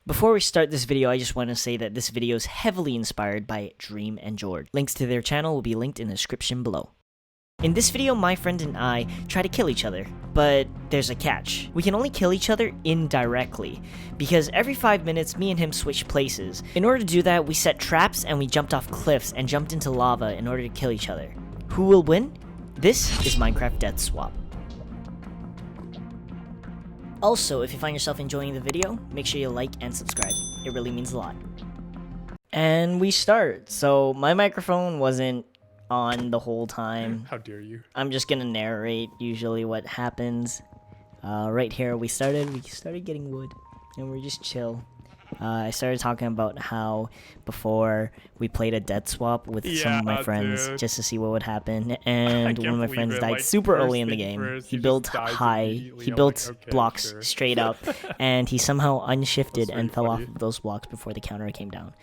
Before we start this video, I just want to say that this video is heavily inspired by Dream and George. Links to their channel will be linked in the description below. In this video, my friend and I try to kill each other, but there's a catch. We can only kill each other indirectly, because every 5 minutes, me and him switch places. In order to do that, we set traps and we jumped off cliffs and jumped into lava in order to kill each other. Who will win? This is Minecraft DeathSwap. Also, if you find yourself enjoying the video, make sure you like and subscribe. It really means a lot. And we start. So my microphone wasn't on the whole time. How dare you? I'm just gonna narrate usually what happens. Right here we started getting wood and we're just chill. I started talking about how before we played a DeathSwap with some of my friends just to see what would happen, and one of my friends died super early in the game. He built high, he built blocks straight up, and he somehow unshifted and fell off of those blocks before the counter came down,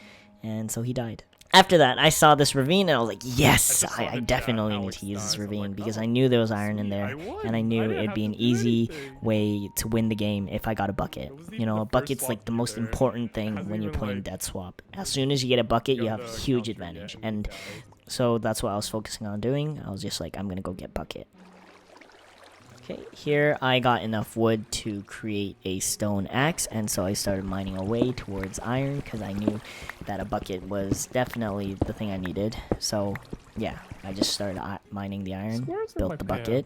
and so he died. After that, I saw this ravine and I was like, yes, I definitely need to use this ravine because I knew there was iron in there and I knew it'd be an easy way to win the game if I got a bucket. You know, a bucket's like the most important thing when you're playing DeathSwap. As soon as you get a bucket, you have a huge advantage. And so that's what I was focusing on doing. I was just like, I'm going to go get bucket. Okay, here I got enough wood to create a stone axe, and so I started mining away towards iron because I knew that a bucket was definitely the thing I needed. So yeah, I just started mining the iron, built the bucket,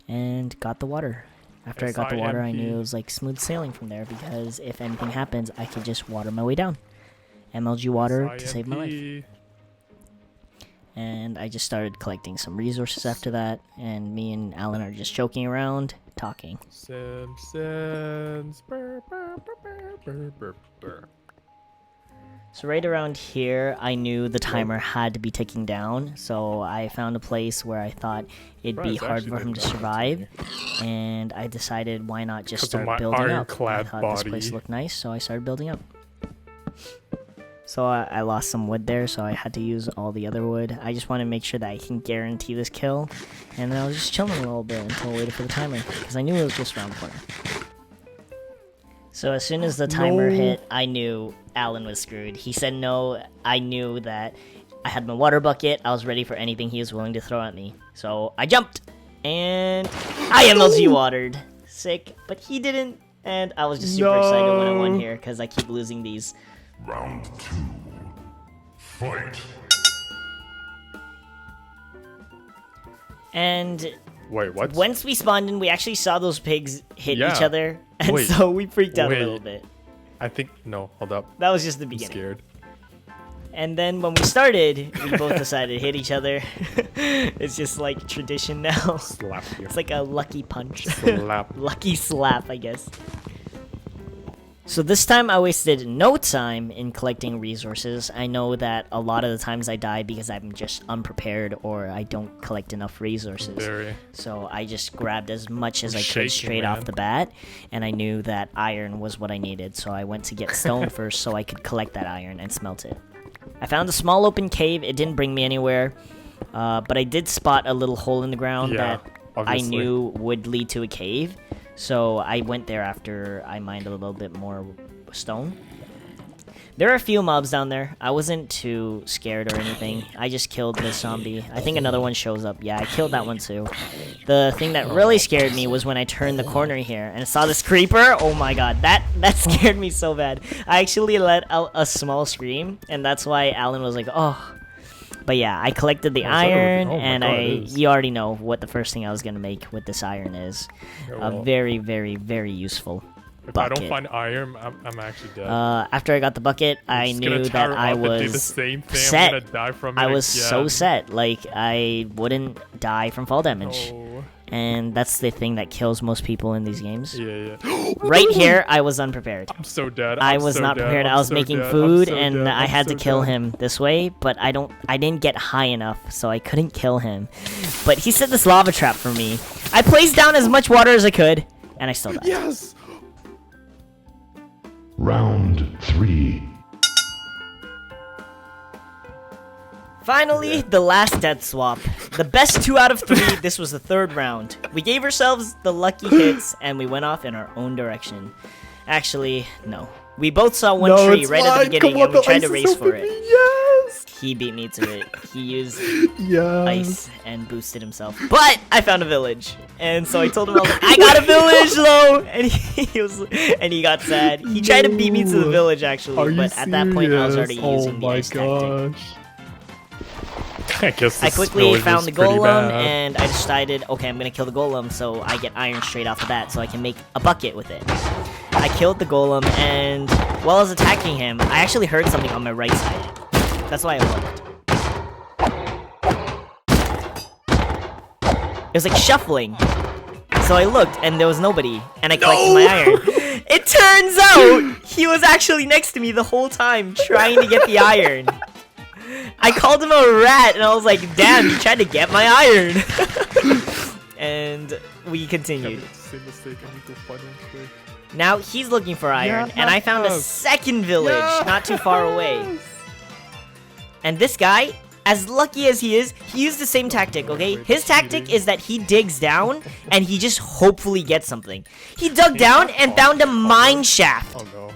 and got the water. After I got the water, I knew it was like smooth sailing from there because if anything happens, I could just water my way down. MLG water to save my life. And I just started collecting some resources after that, and me and Alan are just joking around, talking. Simpsons. Burr, burr, burr, burr, burr, burr. So right around here, I knew the timer had to be ticking down, so I found a place where I thought it'd be hard for him to survive, and I decided why not just start building up. I thought this place looked nice, so I started building up. So I lost some wood there, so I had to use all the other wood. I just want to make sure that I can guarantee this kill. And then I was just chilling a little bit until I waited for the timer, because I knew it was just around the corner. So as soon as the timer hit, I knew Alan was screwed. He said no. I knew that I had my water bucket. I was ready for anything he was willing to throw at me. So I jumped, and I MLG watered. Sick, but he didn't. And I was just super excited when I won here, because I keep losing these. Round 2. Fight. And wait, what? Once we spawned in, we actually saw those pigs hit each other, and so we freaked out a little bit. I think no, hold up. That was just the beginning. I'm scared. And then when we started, we both decided to hit each other. It's just like tradition now. Slap you. It's like a lucky punch. Slap. Lucky slap, I guess. So this time I wasted no time in collecting resources. I know that a lot of the times I die because I'm just unprepared or I don't collect enough resources. So I just grabbed as much as I could straight off the bat, and I knew that iron was what I needed. So I went to get stone first so I could collect that iron and smelt it. I found a small open cave. It didn't bring me anywhere, but I did spot a little hole in the ground that I knew would lead to a cave. So I went there after I mined a little bit more stone. There are a few mobs down there. I wasn't too scared or anything. I just killed the zombie. I think another one shows up. Yeah, I killed that one too. The thing that really scared me was when I turned the corner here and I saw this creeper. Oh my god, that scared me so bad. I actually let out a small scream, and that's why Alan was like, oh. But yeah, I collected the iron, and you already know what the first thing I was going to make with this iron is. A very, very, very useful bucket. If I don't find iron, I'm actually dead. After I got the bucket, I knew that I was set. I was so set. Like, I wouldn't die from fall damage. And that's the thing that kills most people in these games. Right here, I was unprepared. I'm so dead. I was not prepared. I was making food, and I had to kill him this way, but I didn't get high enough, so I couldn't kill him. But he set this lava trap for me. I placed down as much water as I could, and I still died. Yes! Round 3. Finally, the last DeathSwap. The best 2 out of 3, this was the 3rd round. We gave ourselves the lucky hits, and we went off in our own direction. Actually, no. We both saw one No, tree it's right at the mine. beginning, Come on, and we the tried ice to is race for helping it. me. Yes. He beat me to it. He used Yes. ice and boosted himself. But I found a village, and so I told him, I got a village though, and he got sad. He tried to beat me to the No. village actually, Are you but at that point I was already serious? using the ice tactic. Oh my gosh. I guess I this quickly village found is the pretty golem, bad. and I decided, okay, I'm gonna kill the golem so I get iron straight off the bat, so I can make a bucket with it. I killed the golem, and while I was attacking him, I actually heard something on my right side. That's why I looked. It was like shuffling. So I looked, and there was nobody, and I collected my iron. It turns out he was actually next to me the whole time, trying to get the iron. I called him a rat, and I was like, damn, you tried to get my iron. And we continued. Same mistake. I need to find him quick. Now he's looking for iron, and I found a Yes. second village not too far away. Yes. And this guy, as lucky as he is, he used the same tactic, okay? His tactic is that he digs down, and he just hopefully gets something. He dug down and found a mine shaft. Oh no.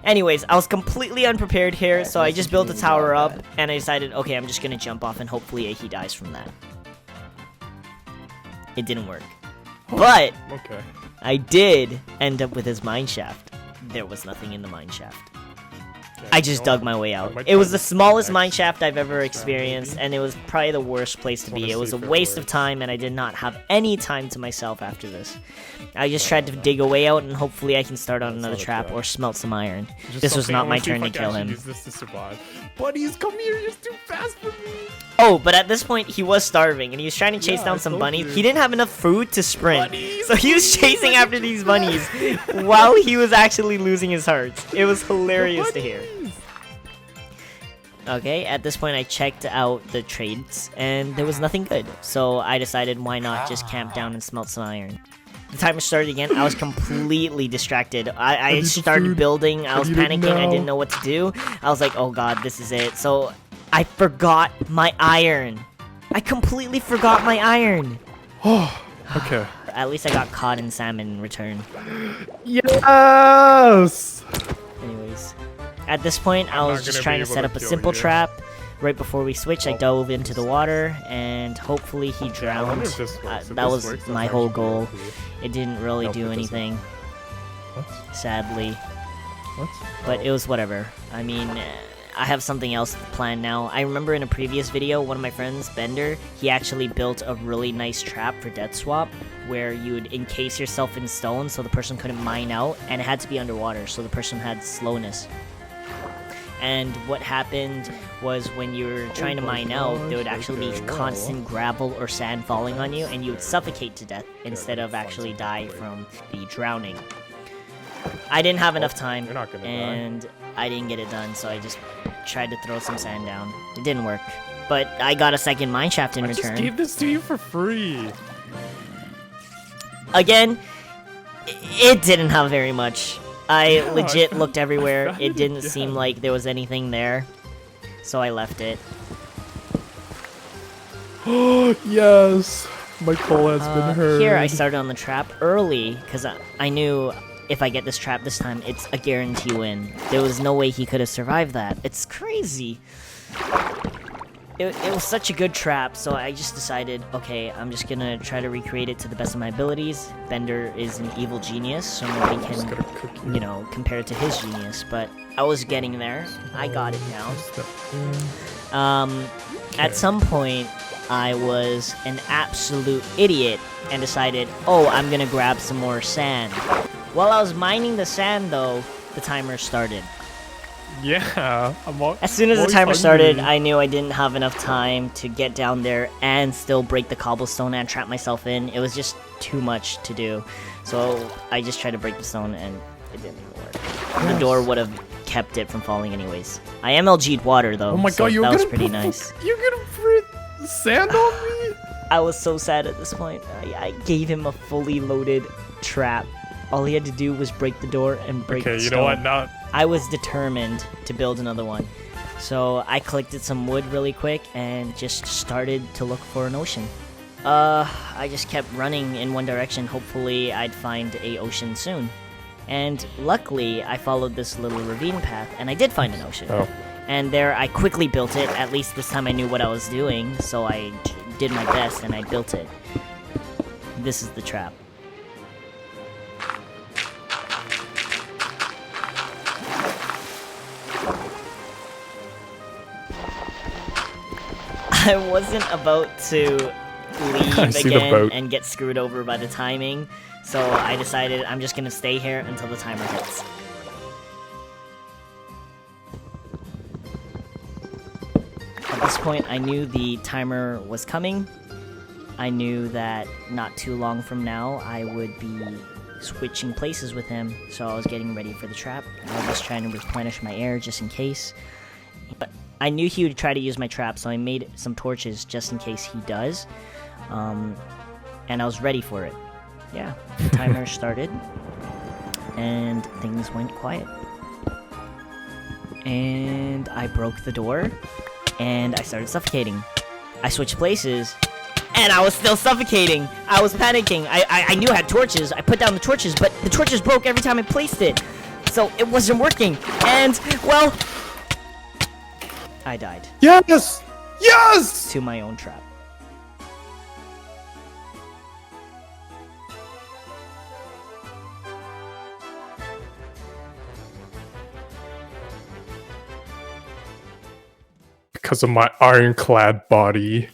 Anyways, I was completely unprepared here, so I just built a tower up, and I decided, okay, I'm just gonna jump off, and hopefully he dies from that. It didn't work. But Okay. I did end up with his mine shaft. There was nothing in the mine shaft. I just dug my way out. It was the smallest mine shaft I've ever experienced, and it was probably the worst place to be. It was a waste of time, and I did not have any time to myself after this. I just tried to dig a way out, and hopefully I can start on another trap or smelt some iron. This was not my turn to kill him. Use this to survive. Buddies, come here! You're too fast for me. Oh, but at this point, he was starving, and he was trying to chase Yeah, down I some told bunnies. you. He didn't have enough food to sprint, Bunnies, so he was chasing after these bunnies while he was actually losing his hearts. It was hilarious to hear. Okay, at this point I checked out the trades, and there was nothing good. So I decided why not just camp down and smelt some iron. The timer started again. I was completely distracted. I need some started food. building. I was need it panicking. I now. didn't know what to do. I was like, oh god, this is it. So I forgot my iron. I completely forgot my iron. Oh, okay. At least I got cod and salmon in return. Yes! Anyways, at this point, I I'm was not just gonna trying be to able set to up a kill simple you. trap. Right before we switched, I Oh. dove into the water, and hopefully he I wonder drowned. if this works. If That this was works, my that's whole actually goal. really It didn't really Nope, do it doesn't. anything, cool. What? sadly. What? But Oh. it was whatever. I mean, I have something else planned now. I remember in a previous video, one of my friends, Bender, he actually built a really nice trap for DeathSwap, where you would encase yourself in stone so the person couldn't mine out, and it had to be underwater, so the person had slowness. And what happened was when you were trying to my mine out, there would gosh, actually okay, be wow. constant gravel or sand falling on you, and you would suffocate to death instead of find actually some die way. from the drowning. I didn't have enough time, you're not gonna die. and I didn't get it done, so I just tried to throw some sand down. It didn't work, but I got a second mine shaft in I return. just gave this to you for free. Again, it didn't have very much. I Yeah, legit I looked everywhere. found It it didn't seem again. like there was anything there, so I left it. Yes! My coal has been heard. Here, I started on the trap early, because I knew if I get this trap this time, it's a guarantee win. There was no way he could have survived that. It's crazy. It was such a good trap, so I just decided, okay, I'm just gonna try to recreate it to the best of my abilities. Bender is an evil genius, so nobody Just can, gonna cook you. you know, compare it to his genius, but I was getting there. I got it down. At some point, I was an absolute idiot and decided, oh, I'm gonna grab some more sand. While I was mining the sand, though, the timer started. Yeah, As soon as the always timer started, hungry. I knew I didn't have enough time to get down there and still break the cobblestone and trap myself in. It was just too much to do. So I just tried to break the stone and it didn't work. The door would have kept it from falling anyways. I MLG'd water though, Oh my so god, that was pretty nice. You're gonna put sand on me? I was so sad at this point. I gave him a fully loaded trap. All he had to do was break the door and break Okay, the you stone. know what? Now, I was determined to build another one. So I collected some wood really quick and just started to look for an ocean. I just kept running in one direction. Hopefully I'd find a ocean soon. And luckily, I followed this little ravine path, and I did find an ocean. Oh. And there, I quickly built it. At least this time I knew what I was doing, so I did my best, and I built it. This is the trap. I wasn't about to leave again and get screwed over by the timing, so I decided I'm just gonna stay here until the timer hits. At this point, I knew the timer was coming. I knew that not too long from now, I would be switching places with him, so I was getting ready for the trap. I was just trying to replenish my air just in case. But I knew he would try to use my trap, so I made some torches just in case he does. And I was ready for it. Yeah, the timer started, and things went quiet. And I broke the door, and I started suffocating. I switched places, and I was still suffocating. I was panicking. I knew I had torches. I put down the torches, but the torches broke every time I placed it. So it wasn't working. And, well, I died. Yes! Yes! To my own trap. Because of my ironclad body.